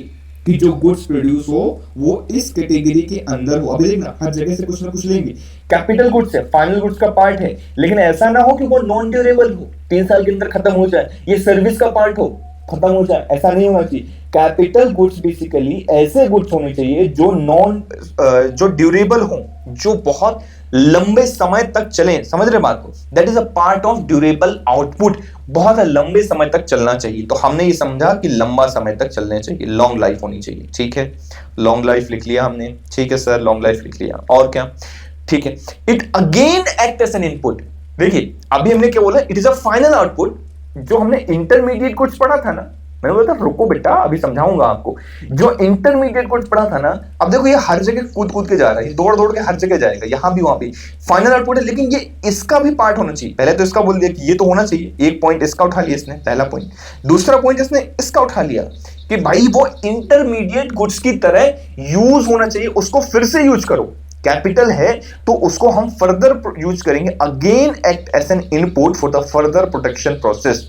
कि जो गुड्स प्रोड्यूस हो वो इस कैटेगरी के अंदर हो। अभी देखना, हर जगह से कुछ ना कुछ लेंगे। कैपिटल गुड्स है, फाइनल गुड्स का पार्ट है, लेकिन ऐसा ना हो कि वो नॉन ड्यूरेबल हो, 3 साल के अंदर खत्म हो जाए, ये सर्विस का पार्ट हो, खत्म हो जाए, ऐसा नहीं होना चाहिए। कैपिटल गुड्स बेसिकली ऐसे गुड्स होने चाहिए जो ड्यूरेबल हो, जो बहुत लंबे समय तक चलें। समझ रहे बात को? That is a part of durable output. बहुत लंबे समय तक चलना चाहिए, तो हमने ये समझा कि लंबा समय तक चलने चाहिए, लॉन्ग लाइफ होनी चाहिए। ठीक है, लॉन्ग लाइफ लिख लिया हमने। ठीक है सर, लॉन्ग लाइफ लिख लिया। और क्या? ठीक है, it again act as an input. देखिए, अभी हमने क्या बोला, it is a final output. जो हमने इंटरमीडिएट गुड्स पढ़ा था ना, मैंने बोला था रुको बेटा अभी समझाऊंगा आपको। जो इंटरमीडिएट गुड्स पढ़ा था ना, अब देखो ये हर जगह कूद कूद के जा रहा है, दौड़ दौड़ के हर जगह जाएगा, यहां भी वहां भी। फाइनल आउटपुट है, लेकिन ये इसका भी पार्ट होना चाहिए। पहले तो इसका बोल दिया कि ये तो होना चाहिए, एक पॉइंट इसका उठा लिया इसने, पहला पॉइंट। दूसरा पॉइंट इसने इसका उठा लिया कि भाई वो इंटरमीडिएट गुड्स की तरह यूज होना चाहिए, उसको फिर से यूज करो। कैपिटल है तो उसको हम फर्दर यूज करेंगे, again act as an input for the further protection process.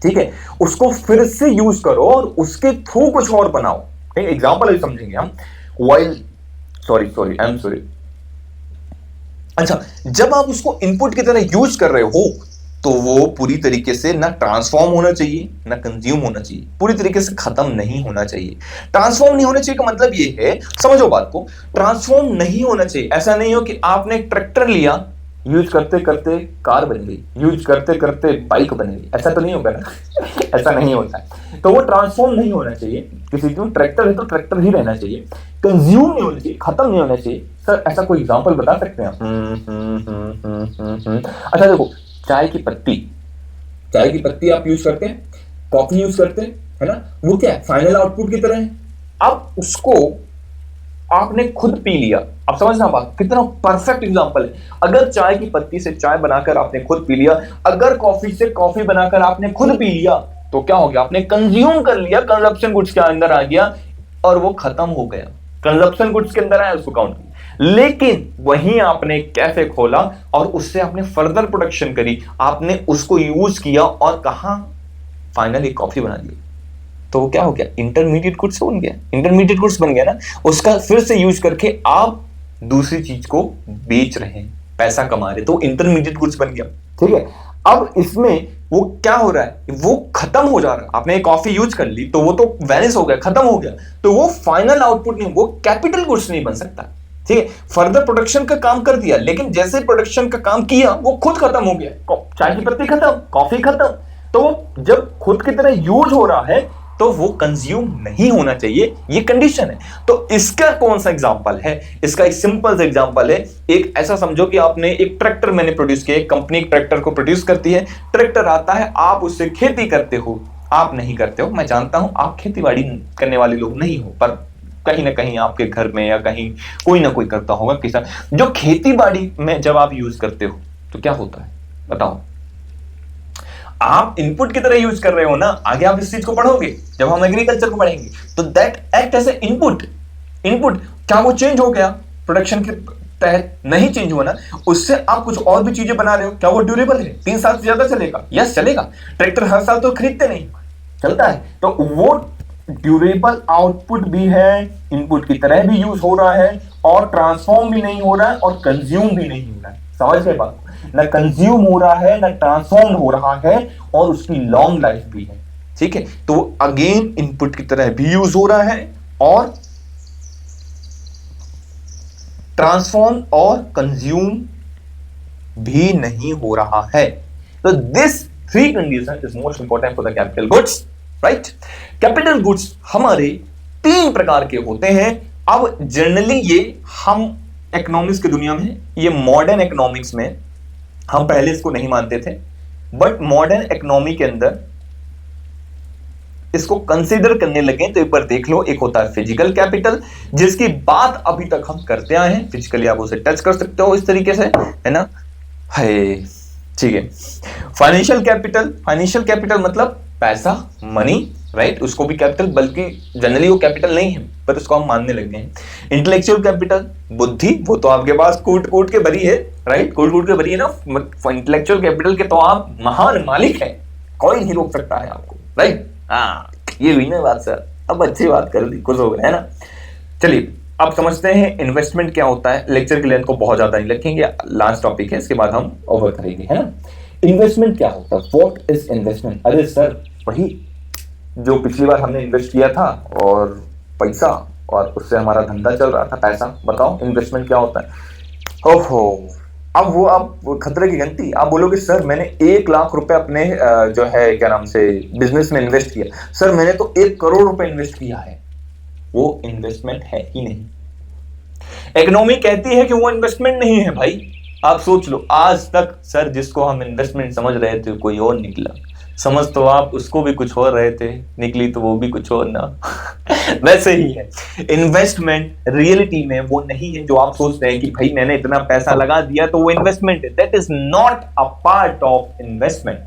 ठीक है, उसको फिर से यूज करो और उसके थ्रू कुछ और बनाओ। एक एग्जांपल अभी समझेंगे हम। While sorry I am sorry. अच्छा, जब आप उसको इनपुट की तरह यूज कर रहे हो तो वो पूरी तरीके से ना ट्रांसफॉर्म होना चाहिए ना कंज्यूम होना चाहिए, पूरी तरीके से खत्म नहीं होना चाहिए। ट्रांसफॉर्म नहीं होना चाहिए का मतलब ये है, समझो बात को, ट्रांसफॉर्म नहीं होना चाहिए। ऐसा नहीं हो कि आपने एक ट्रैक्टर लिया, यूज करते करते कार बन गई, यूज करते करते बाइक बन गई, ऐसा तो नहीं होगा ना। ऐसा नहीं होता है, तो वो ट्रांसफॉर्म नहीं होना चाहिए। किसी को ट्रैक्टर है तो ट्रैक्टर ही रहना चाहिए, कंज्यूम नहीं होना चाहिए, खत्म नहीं होना चाहिए। सर ऐसा कोई एग्जांपल बता सकते हैं आप? अच्छा देखो, चाय की पत्ती आप यूज करते हैं, कॉफी यूज करते हैं, है ना, वो क्या है, फाइनल आउटपुट की तरह है। अब उसको आपने खुद पी लिया। अब समझना बात, कितना परफेक्ट एग्जांपल है। अगर चाय की पत्ती से चाय बनाकर आपने खुद पी लिया, अगर कॉफी से कॉफी बनाकर आपने खुद पी लिया, तो क्या हो गया, आपने कंज्यूम कर लिया, कंजप्शन गुड्स के अंदर आ गया और वो खत्म हो गया। कंजप्शन गुड्स के अंदर आया, उसको काउंट किया। लेकिन वहीं आपने कैफे खोला और उससे आपने फर्दर प्रोडक्शन करी, आपने उसको यूज किया और कहा फाइनली कॉफी बना दी, तो वो क्या हो गया, इंटरमीडिएट गुड्स बन गया। इंटरमीडिएट गुड्स बन गया ना, उसका फिर से यूज करके आप दूसरी चीज को बेच रहे हैं, पैसा कमा रहे, तो इंटरमीडिएट गुड्स बन गया। ठीक है, अब इसमें वो क्या हो रहा है, वो खत्म हो जा रहा है। आपने कॉफी यूज कर ली तो वो तो वैनिश हो गया, खत्म हो गया, तो वो फाइनल आउटपुट नहीं, वो कैपिटल गुड्स नहीं बन सकता। ठीक है, फर्दर प्रोडक्शन का काम कर दिया, लेकिन जैसे प्रोडक्शन का काम किया वो खुद खत्म हो गया। चाय की पत्ती खत्म, कॉफी खत्म, तो वो जब खुद की तरह यूज हो रहा है तो वो कंज्यूम नहीं होना चाहिए, ये कंडीशन है। तो इसका कौन सा एग्जांपल है? इसका एक सिंपल सा एग्जांपल है। एक ऐसा समझो कि आपने एक ट्रैक्टर मैंने प्रोड्यूस किया, कंपनी एक ट्रैक्टर को प्रोड्यूस करती है, ट्रैक्टर आता है, आप उससे खेती करते हो। आप नहीं करते हो, मैं जानता हूं, आप खेती बाड़ी करने वाले लोग नहीं हो, पर कहीं ना कहीं आपके घर में या कहीं कोई ना कोई करता होगा किसान। जो खेती बाड़ी में जब आप यूज करते हो तो क्या होता है बताओ? आप इनपुट की तरह यूज कर रहे हो ना। आगे आप इस चीज को पढ़ोगे जब हम एग्रीकल्चर को पढ़ेंगे, तो that act as a input. क्या वो चेंज हो गया प्रोडक्शन के तहत? नहीं चेंज हुआ ना। उससे आप कुछ और भी चीजें बना रहे हो, क्या वो ड्यूरेबल है? 3 साल से ज्यादा चलेगा? यस चलेगा। ट्रैक्टर हर साल तो खरीदते नहीं, चलता है, तो वो ड्यूरेबल आउटपुट भी है, इनपुट की तरह भी यूज हो रहा है, और ट्रांसफॉर्म भी नहीं हो रहा है, और कंज्यूम भी नहीं हो रहा है। समझ गए बात? ना कंज्यूम हो रहा है, ना ट्रांसफॉर्म हो रहा है, और उसकी लॉन्ग लाइफ भी है। ठीक है, तो अगेन इनपुट की तरह भी यूज हो रहा है, और ट्रांसफॉर्म और कंज्यूम भी नहीं हो रहा है। तो this 3 condition is most important for the capital goods, right? Capital goods हमारे 3 प्रकार के होते हैं। अब जनरली ये हम इकोनॉमिक्स की दुनिया में, ये मॉडर्न इकोनॉमिक्स में हम पहले इसको नहीं मानते थे, बट मॉडर्न इकोनॉमी के अंदर इसको कंसीडर करने लगे तो एक बार देख लो, एक होता है फिजिकल कैपिटल जिसकी बात अभी तक हम करते आए हैं, फिजिकली आप उसे टच कर सकते हो इस तरीके से, है ना, है, ठीक है। फाइनेंशियल कैपिटल मतलब पैसा, मनी, राइट, उसको भी कैपिटल, बल्कि जनरली वो कैपिटल नहीं है पर उसको हम मानने लगे हैं। इंटेलेक्चुअल कैपिटल बुद्धि, वो तो आपके पास कूट कूट के भरी है, राइट, कूट कूट के भरी है ना, इंटेलेक्चुअल कैपिटल के तो आप महान मालिक हैं, कोई नहीं रोक सकता है आपको, राइट। हाँ, ये हुई ना बात सर, अब अच्छी बात कर दी, खुश हो गए, है ना। चलिए अब समझते हैं इन्वेस्टमेंट क्या होता है। लेक्चर की लेंथ को बहुत ज्यादा नहीं रखेंगे, लास्ट टॉपिक है, इसके बाद हम ओवर करेंगे, है ना। इन्वेस्टमेंट क्या होता है, व्हाट इज इन्वेस्टमेंट? अरे सर वही जो पिछली बार हमने इन्वेस्ट किया था और पैसा, और उससे हमारा धंधा चल रहा था, पैसा, बताओ इन्वेस्टमेंट क्या होता है। ओहो, अब वो आप खतरे की घंटी, आप बोलोगे सर मैंने 1 लाख रुपए अपने जो है क्या नाम से बिजनेस में इन्वेस्ट किया, सर मैंने तो 1 करोड़ रुपए इन्वेस्ट किया है, वो इन्वेस्टमेंट है ही नहीं। इकोनॉमी कहती है कि वो इन्वेस्टमेंट नहीं है भाई। आप सोच लो, आज तक सर जिसको हम इन्वेस्टमेंट समझ रहे थे कोई और निकला, समझ तो आप उसको भी कुछ और रहे थे, निकली तो वो भी कुछ और ना। वैसे ही है इन्वेस्टमेंट, रियलिटी में वो नहीं है जो आप सोचते हैं कि भाई मैंने इतना पैसा लगा दिया तो वो इन्वेस्टमेंट है। That is not a part of investment,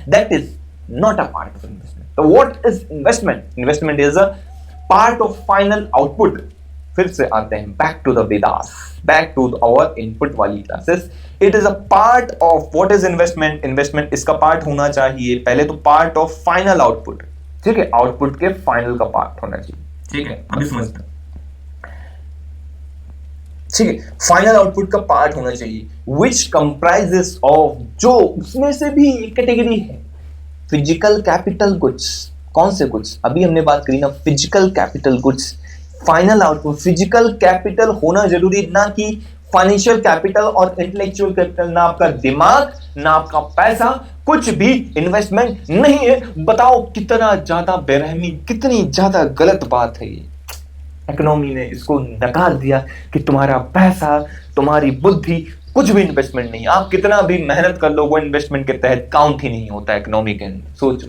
that is not a part of investment. तो what is investment? Investment is a part of final output. फिर से आते हैं back to the Vedas, back to our input वाली classes. It is a part of what is investment. Investment इसका पार्ट होना चाहिए पहले तो पार्ट ऑफ फाइनल आउटपुट, ठीक है, आउटपुट के फाइनल का पार्ट होना चाहिए, ठीक है, अभी समझते हैं, ठीक है, फाइनल आउटपुट का पार्ट होना चाहिए विच कंप्राइजेस ऑफ, जो उसमें से भी एक कैटेगरी है फिजिकल कैपिटल गुड्स। कौन से गुड्स? अभी हमने बात करी ना, physical capital goods. Final output physical capital होना जरूरी, ना कि फाइनेंशियल कैपिटल और इंटेलेक्चुअल कैपिटल। ना आपका दिमाग, ना आपका पैसा, कुछ भी इन्वेस्टमेंट नहीं है। बताओ कितना ज्यादा बेरहमी, कितनी ज्यादा गलत बात है ये। इकोनॉमी ने इसको नकार दिया कि तुम्हारा पैसा, तुम्हारी बुद्धि कुछ भी इन्वेस्टमेंट नहीं है। आप कितना भी मेहनत कर लो वो इन्वेस्टमेंट के तहत काउंट ही नहीं होता इकोनॉमी के अंदर। सोचो,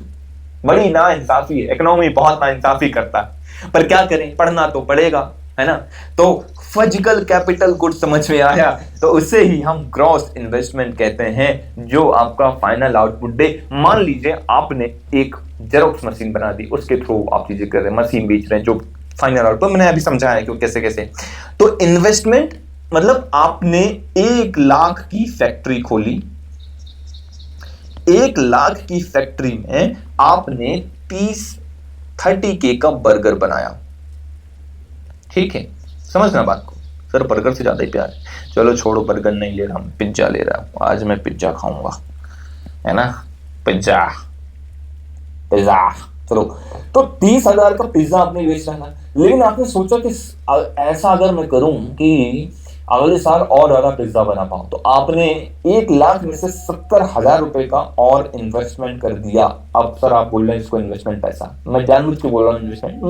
बड़ी नाइंसाफी है, इकोनॉमी बहुत नाइंसाफी करता है, पर क्या करें, पढ़ना तो पड़ेगा, है ना। तो फिजिकल कैपिटल गुड समझ में आया, तो उससे ही हम ग्रॉस इन्वेस्टमेंट कहते हैं, जो आपका फाइनल आउटपुट दे। मान लीजिए आपने एक जेरोक्स मशीन बना दी, उसके थ्रू आप चीजें कर रहे हैं, मशीन बेच रहे हैं, जो फाइनल आउटपुट मैंने अभी समझाया कि कैसे कैसे। तो इन्वेस्टमेंट मतलब आपने 1 लाख की फैक्ट्री खोली, 1 लाख की फैक्ट्री में आपने 30K का बर्गर बनाया, ठीक है, समझना बात को। सर बर्गर से ज्यादा ही प्यार है, चलो छोड़ो बर्गर नहीं ले रहा हूं, पिज्जा ले रहा हूं, आज मैं पिज्जा खाऊंगा, है ना, पिज्जा पिज्जा। चलो, तो 30,000 का पिज्जा आपने बेच रहा था, लेकिन आपने सोचा कि ऐसा अगर मैं करूं कि अगले साल और ज्यादा पिज्जा बना पाऊं, तो आपने 1 लाख में से 70,000 रुपए का और इन्वेस्टमेंट कर दिया। अब सर आप बोल रहे हैं इसको इन्वेस्टमेंट पैसा, मैं जानबूझ के बोल रहा हूँ इन्वेस्टमेंट,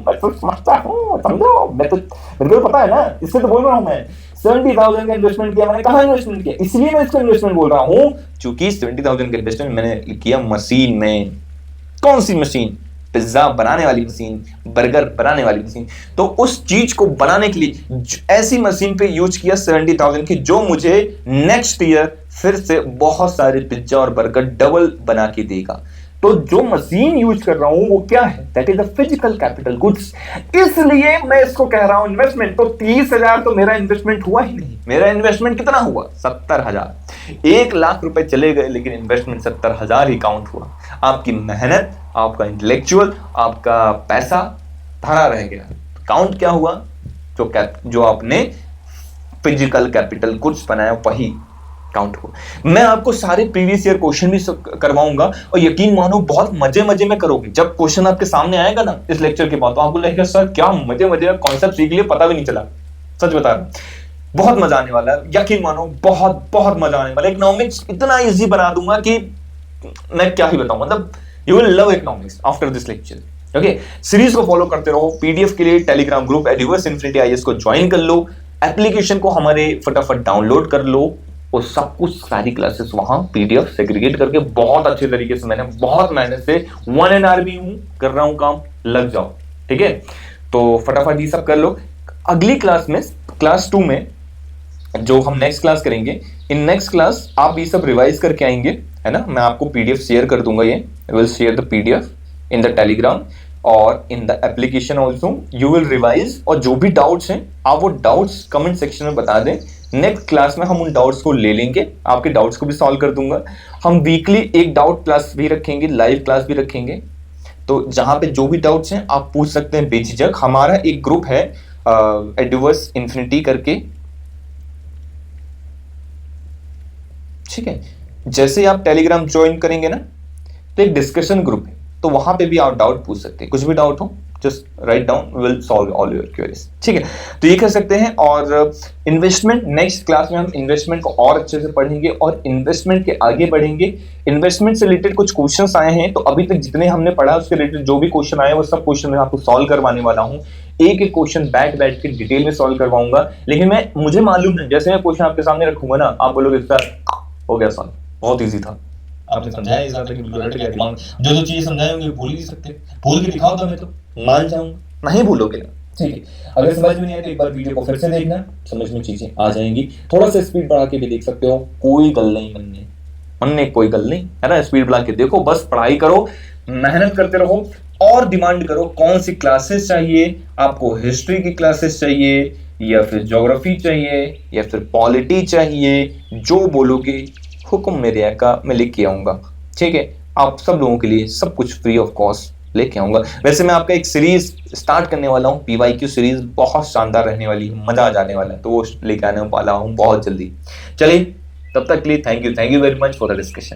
मैं तो समझता हूँ, समझो, मैं तो, मेरे को पता है ना, इससे तो बोल रहा हूँ मैं। 70,000 का इन्वेस्टमेंट किया, मैंने कहा इन्वेस्टमेंट किया, इसलिए मैं इसको इन्वेस्टमेंट बोल रहा हूँ, क्योंकि 70,000 का इन्वेस्टमेंट मैंने किया मशीन में। कौन सी मशीन? पिज्जा बनाने वाली मशीन, बर्गर बनाने वाली मशीन। तो उस चीज को बनाने के लिए ऐसी मशीन पे यूज किया 70,000 की, जो मुझे नेक्स्ट ईयर फिर से बहुत सारे पिज्जा और बर्गर डबल बना के देगा। तो जो मशीन यूज कर रहा हूं वो क्या है? That is a physical capital goods. इसलिए मैं इसको कह रहा हूं इन्वेस्टमेंट। तो 30,000 तो मेरा इन्वेस्टमेंट हुआ ही नहीं। मेरा इन्वेस्टमेंट कितना हुआ? 70,000। 1 लाख रुपए चले गए, लेकिन इन्वेस्टमेंट 70,000 ही काउंट हुआ। आपकी मेहनत, आपका इंटेलेक्चुअल, आपका पैसा धरा रह गया। काउंट क्या हुआ? जो आपने फिजिकल कैपिटल गुड्स बनाया वही काउंट हो। मैं आपको सारे प्रीवियस ईयर क्वेश्चन भी करवाऊंगा, और यकीन मानो बहुत मजे मजे में करोगे। जब क्वेश्चन आपके सामने आएगा ना इस लेक्चर के बाद, तो आपको लगेगा सर क्या मजे मजे में कॉन्सेप्ट सीख लिए, पता भी नहीं चला। सच बता रहा हूं, बहुत मजा आने वाला है, यकीन मानो, बहुत बहुत मजा आने वाला है। इकोनॉमिक्स इतना इजी बना दूंगा कि मैं क्या ही बताऊं, मतलब you will love economics after this lecture. Okay, series को फॉलो करते रहो। पीडीएफ के लिए टेलीग्राम ग्रुप एडुवर्स इन्फिनिटी आईएएस को ज्वाइन कर लो। एप्लीकेशन को हमारे फटाफट डाउनलोड कर लो। वो सब कुछ सारी क्लासेस वहां पीडीएफ सेग्रीगेट करके बहुत अच्छे तरीके से मैंने बहुत मेहनत से 1 NR भी हूं कर रहा हूं काम, लग जाओ। ठीक है, तो फटाफट ये सब कर लो। अगली क्लास में, क्लास 2 में जो हम नेक्स्ट क्लास करेंगे, इन नेक्स्ट क्लास आप ये सब रिवाइज करके आएंगे, है ना। मैं आपको पीडीएफ शेयर कर दूंगा, ये will share the PDF in the Telegram और in the application also. You will revise, और जो भी डाउट्स हैं आप वो डाउट्स कमेंट सेक्शन में बता दें। नेक्स्ट क्लास में हम उन डाउट्स को ले लेंगे, आपके डाउट्स को भी सॉल्व कर दूंगा। हम वीकली एक डाउट क्लास भी रखेंगे, लाइव क्लास भी रखेंगे, तो जहां पे जो भी डाउट्स हैं आप पूछ सकते हैं बेझिझक। हमारा एक ग्रुप है एडवर्स इन्फिनिटी करके, ठीक है। जैसे आप टेलीग्राम ज्वाइन करेंगे ना, तो एक डिस्कशन ग्रुप है, तो वहां पे भी आप डाउट पूछ सकते हैं, कुछ भी डाउट हो just write down, will solve all your queries. ठीक है, तो ये कर सकते हैं। और इन्वेस्टमेंट, नेक्स्ट क्लास में हम इन्वेस्टमेंट को और अच्छे से पढ़ेंगे और इन्वेस्टमेंट के आगे बढ़ेंगे। इन्वेस्टमेंट से रिलेटेड कुछ क्वेश्चंस आए हैं, तो अभी तक जितने हमने पढ़ा उसके रिलेटेड जो भी क्वेश्चन आए वो सब क्वेश्चन मैं आपको सॉल्व करवाने वाला हूँ। एक एक क्वेश्चन बैठ बैठ के डिटेल में सॉल्व करवाऊंगा। लेकिन मुझे मालूम है, जैसे मैं क्वेश्चन आपके सामने रखूंगा ना, आप बोलोगे सर हो गया सॉल्व, बहुत ईजी था, आपने समझाया इस बात कि रट गया दिमाग, जो चीजें समझाए होंगे भूल ही नहीं सकते, भूल के दिखाओ तो मैं तो मान जाऊंगा, नहीं भूलोगे ना। ठीक है, अगर समझ में नहीं आया तो एक बार वीडियो को फिर से देखना, समझ में चीजें आ जाएंगी। थोड़ा सा स्पीड बढ़ा के भी देख सकते हो, कोई गल नहीं मन में कोई गल नहीं है ना। स्पीड बढ़ा के देखो, बस पढ़ाई करो, मेहनत करते रहो और डिमांड करो कौन सी क्लासेस चाहिए आपको। हिस्ट्री की क्लासेस चाहिए या फिर ज्योग्राफी चाहिए या फिर पॉलिटी चाहिए, जो बोलोगे हुक्म मेरे आका, मैं लेके आऊंगा। ठीक है, आप सब लोगों के लिए सब कुछ फ्री ऑफ कॉस्ट लेके आऊंगा। वैसे मैं आपका एक सीरीज स्टार्ट करने वाला हूँ, PYQ सीरीज, बहुत शानदार रहने वाली है, मजा आ जाने वाला है, तो वो लेके आने वाला हूँ बहुत जल्दी। चलिए, तब तक के लिए thank you very much for the discussion.